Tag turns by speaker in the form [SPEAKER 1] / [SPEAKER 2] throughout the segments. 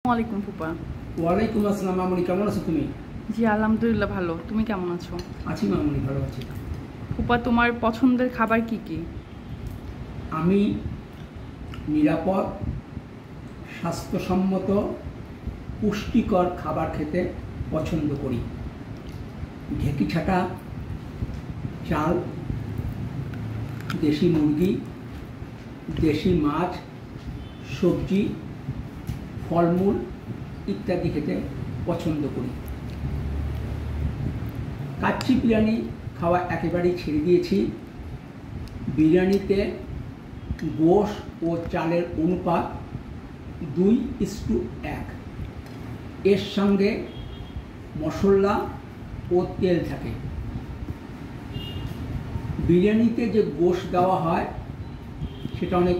[SPEAKER 1] ওয়ালাইকুম ফুপা।
[SPEAKER 2] ওয়ালাইকুম আসসালাম মামুনি, কেমন আছো তুমি?
[SPEAKER 1] জি আলহামদুলিল্লাহ ভালো, তুমি কেমন আছো?
[SPEAKER 2] আছি মামুনি, ভালো আছি।
[SPEAKER 1] ফুপা তোমার পছন্দের খাবার কি কি?
[SPEAKER 2] আমি নিরাপদ, স্বাস্থ্যসম্মত, পুষ্টিকর খাবার খেতে পছন্দ করি। ঢেঁকি ছাটা চাল, দেশি মুরগি, দেশি মাছ, সবজি, ফলমূল ইত্যাদি খেতে পছন্দ করি। কাচ্চি বিরিয়ানি খাওয়া একেবারেই ছেড়ে দিয়েছি। বিরিয়ানিতে গোশ ও চালের অনুপাত 2:1। এর সঙ্গে মশলা ও তেল থাকে। বিরিয়ানিতে যে গোশ দেওয়া হয় সেটা অনেক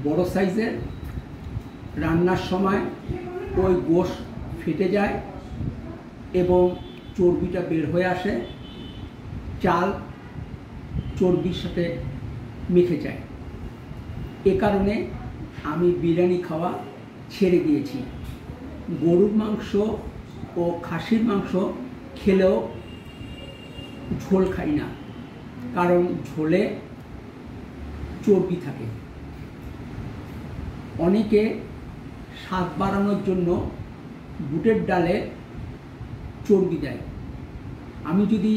[SPEAKER 2] বড় সাইজের। রান্নার সময় ওই গোশ ফেটে যায় এবং চর্বিটা বের হয়ে আসে, চাল চর্বির সাথে মেখে যায়। এ কারণে আমি বিরিয়ানি খাওয়া ছেড়ে দিয়েছি। গরুর মাংস ও খাসির মাংস খেলেও ঝোল খাই না, কারণ ঝোলে চর্বি থাকে। অনেকে স্বাদ বাড়ানোর জন্য বুটের ডালে চর্বি দেয়। আমি যদি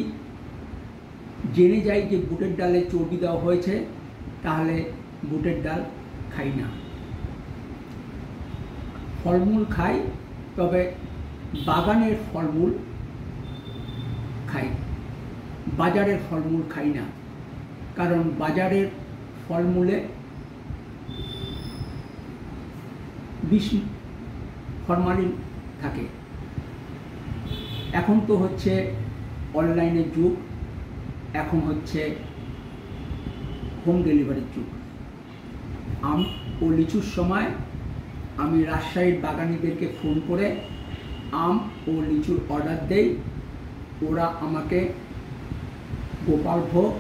[SPEAKER 2] জেনে যাই যে বুটের ডালে চর্বি দেওয়া হয়েছে, তাহলে বুটের ডাল খাই না। ফলমূল খাই, তবে বাগানের ফলমূল খাই, বাজারের ফলমূল খাই না, কারণ বাজারের ফলমূলে বিষ ফরমালিন থাকে। এখন তো হচ্ছে অনলাইনের যুগ, এখন হচ্ছে হোম ডেলিভারির যুগ। আম ও লিচুর সময় আমি রাজশাহীর বাগানিদেরকে ফোন করে আম ও লিচুর অর্ডার দেই। ওরা আমাকে গোপালভোগ,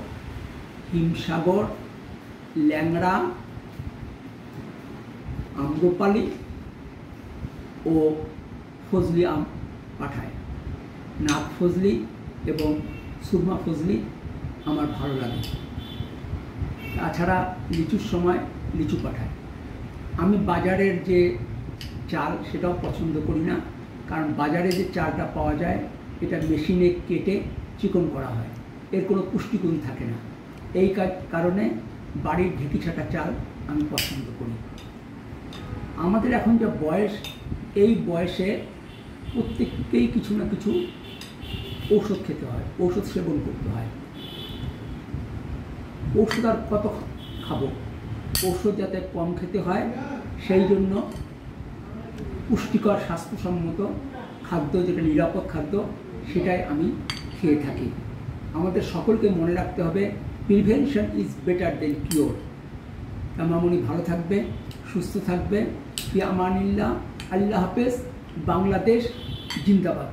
[SPEAKER 2] হিমসাগর, ল্যাংড়া, আম্রপালি ও ফজলি আম পাঠায়। নাগ ফজলি এবং সুরমা ফজলি আমার ভালো লাগে। তাছাড়া লিচুর সময় লিচু পাঠায়। আমি বাজারের যে চাল সেটাও পছন্দ করি না, কারণ বাজারে যে চালটা পাওয়া যায় এটা মেশিনে কেটে চিকন করা হয়, এর কোনো পুষ্টিগুণ থাকে না। এই কারণে বাড়ির ঢেঁকি ছাটা চাল আমি পছন্দ করি। আমাদের এখন যে বয়স, এই বয়সে প্রত্যেককেই কিছু না কিছু ঔষধ খেতে হয়, ঔষধ সেবন করতে হয়। ঔষধ আর কত খাবো? ঔষধ যাতে কম খেতে হয়, সেই জন্য পুষ্টিকর স্বাস্থ্যসম্মত খাদ্য, যেটা নিরাপদ খাদ্য, সেটাই আমি খেয়ে থাকি। আমাদের সকলকে মনে রাখতে হবে, prevention is better then cure. মামুনি ভালো থাকবে, সুস্থ থাকবে। ফি আমানিল্লাহ। আল্লাহ হাফেজ। বাংলাদেশ জিন্দাবাদ।